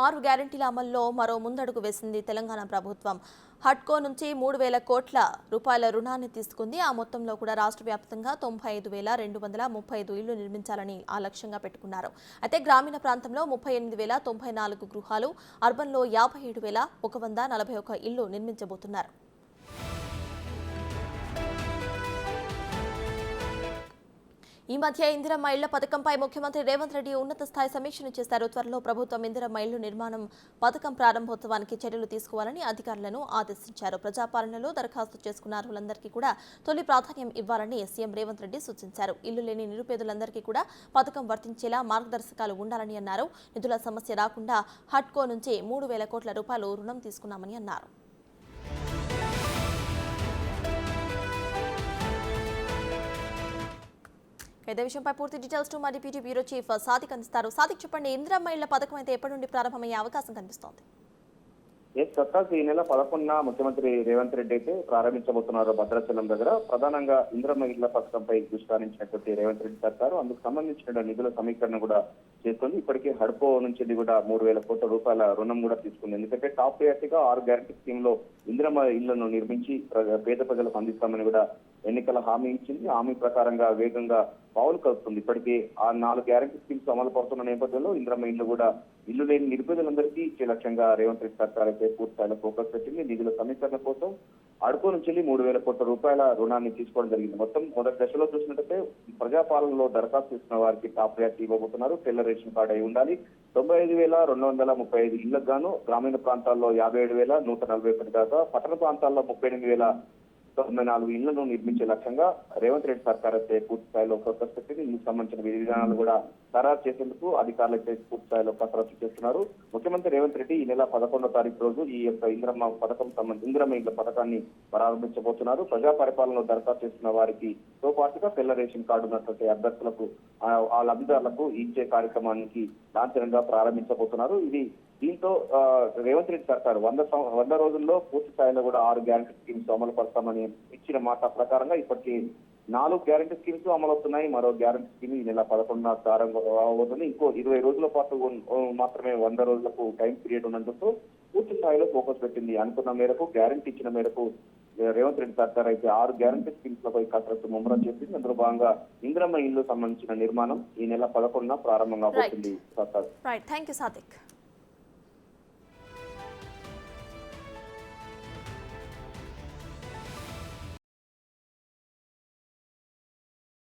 6 గ్యారెంటీల అమల్లో మరో ముందడుగు వేసింది తెలంగాణ ప్రభుత్వం. హడ్కో నుంచి 3,000 కోట్ల రూపాయల రుణాన్ని తీసుకుంది. ఆ మొత్తంలో కూడా రాష్ట్ర వ్యాప్తంగా 95,235 ఇళ్లు నిర్మించాలని ఆ లక్ష్యంగా పెట్టుకున్నారు. అయితే గ్రామీణ ప్రాంతంలో 38,094 గృహాలు, అర్బన్లో 57,141 ఇళ్లు నిర్మించబోతున్నారు. ఈ మధ్య ఇందిరమ్మ ఇళ్ల పథకంపై ముఖ్యమంత్రి రేవంత్ రెడ్డి ఉన్నత స్థాయి సమీక్షను చేశారు. త్వరలో ప్రభుత్వం ఇందిరమ్మ ఇళ్లు నిర్మాణం పథకం ప్రారంభోత్సవానికి చర్యలు తీసుకోవాలని అధికారులను ఆదేశించారు. ప్రజాపాలనలో దరఖాస్తు చేసుకున్న అర్హులందరికీ కూడా తొలి ప్రాధాన్యం ఇవ్వాలని సీఎం రేవంత్ రెడ్డి సూచించారు. ఇల్లు లేని నిరుపేదలందరికీ కూడా పథకం వర్తించేలా మార్గదర్శకాలు ఉండాలని అన్నారు. నిధుల సమస్య రాకుండా హడ్కో నుంచి 3,000 కోట్ల రూపాయలు రుణం తీసుకున్నామని అన్నారు. ఇదే విషయంపై పూర్తి డీటెయిల్స్ మా డిప్యూటీ బ్యూరో చీఫ్ సాదిక్ అందిస్తారు. సాదిక్, చెప్పండి, ఇందిరమ్మ ఇళ్ల పథకం అయితే ఎప్పటి నుండి ప్రారంభమయ్యే అవకాశం కనిపిస్తోంది? ఈ నెల 11న ముఖ్యమంత్రి రేవంత్ రెడ్డి అయితే ప్రారంభించబోతున్నారు భద్రాచలం దగ్గర. ప్రధానంగా ఇందిరమ్మ ఇళ్ల పథకంపై దృష్టి రేవంత్ రెడ్డి సర్కారు అందుకు సంబంధించిన నిధుల సమీకరణ కూడా చేస్తుంది. ఇప్పటికే హడ్కో నుంచి కూడా 3,000 కోట్ల రూపాయల రుణం కూడా తీసుకుంది. ఎందుకంటే టాప్ ప్రయారిటీగా 6 గ్యారెంటీ స్కీమ్ లో ఇందిరమ్మ ఇళ్లను నిర్మించి పేద ప్రజలకు అందిస్తామని కూడా ఎన్నికల హామీ ఇచ్చింది. హామీ ప్రకారంగా వేగంగా పావులు కలుపుతుంది. ఇప్పటికే ఆ 4 గ్యారెంటీ స్కీమ్స్ అమలు పడుతున్న నేపథ్యంలో ఇందిరమ్మ ఇళ్లు కూడా ఇల్లు లేని నిరుపేదలందరికీ ఇచ్చే లక్ష్యంగా రేవంత్ రెడ్డి సర్కార్ అయితే పూర్తి స్థాయిలో ఫోకస్ పెట్టింది. నిధుల సమీకరణ కోసం అడుకో నుంచి 3,000 కోట్ల రూపాయల రుణాన్ని తీసుకోవడం జరిగింది. మొత్తం మొదటి దశలో చూసినట్టయితే ప్రజాపాలనలో దరఖాస్తు చేసిన వారికి టాప్ ప్రయారిటీ ఇవ్వబోతున్నారు. తెల్ల రేషన్ కార్డు అయి ఉండాలి. 95,235 ఇళ్లకు గాను గ్రామీణ ప్రాంతాల్లో 57,141 దాకా, పట్టణ ప్రాంతాల్లో 38,094 ఇళ్లను నిర్మించే లక్ష్యంగా రేవంత్ రెడ్డి సర్కార్ అయితే పూర్తి స్థాయిలో ఫోకస్ పెట్టింది. ఇందుకు సంబంధించిన విధి విధానాలు కూడా ఖరారు చేసేందుకు అధికారులు అయితే పూర్తి స్థాయిలో కసరత్తు చేస్తున్నారు. ముఖ్యమంత్రి రేవంత్ రెడ్డి ఈ నెల 11వ తారీఖు రోజు ఈ యొక్క ఇందిరమ్మ ఇళ్ల పథకాన్ని ప్రారంభించబోతున్నారు. ప్రజా పరిపాలనలో దరఖాస్తు చేస్తున్న వారికి తో పాటుగా తెల్ల రేషన్ కార్డు ఉన్నటువంటి అభ్యర్థులకు ఆ లబ్ధిదారులకు ఇచ్చే కార్యక్రమానికి లాంఛనంగా ప్రారంభించబోతున్నారు. దీంతో రేవంత్ రెడ్డి సర్కారు 100 రోజుల్లో పూర్తి స్థాయిలో కూడా 6 గ్యారెంటీ స్కీమ్స్ అమలు పడతామని ఇచ్చిన మాట ప్రకారంగా ఇప్పటికీ 4 గ్యారెంటీ స్కీమ్స్ అమలు అవుతున్నాయి. మరో గ్యారెంటీ స్కీమ్ ఈ నెల 11న ప్రారంభమవుతుంది. ఇంకో 20 రోజుల పాటు మాత్రమే 100 రోజులకు టైం పీరియడ్ ఉన్నందుకు పూర్తి స్థాయిలో ఫోకస్ పెట్టింది. అనుకున్న మేరకు గ్యారెంటీ ఇచ్చిన మేరకు రేవంత్ రెడ్డి సర్కార్ అయితే 6 గ్యారెంటీ స్కీమ్స్ లపై కసరత్తు ముమ్మరం చేసింది. అందులో భాగంగా ఇందిరమ్మ ఇల్లు సంబంధించిన నిర్మాణం ఈ నెల 11న ప్రారంభం కాబోతుంది. Right, thank you Sadiq.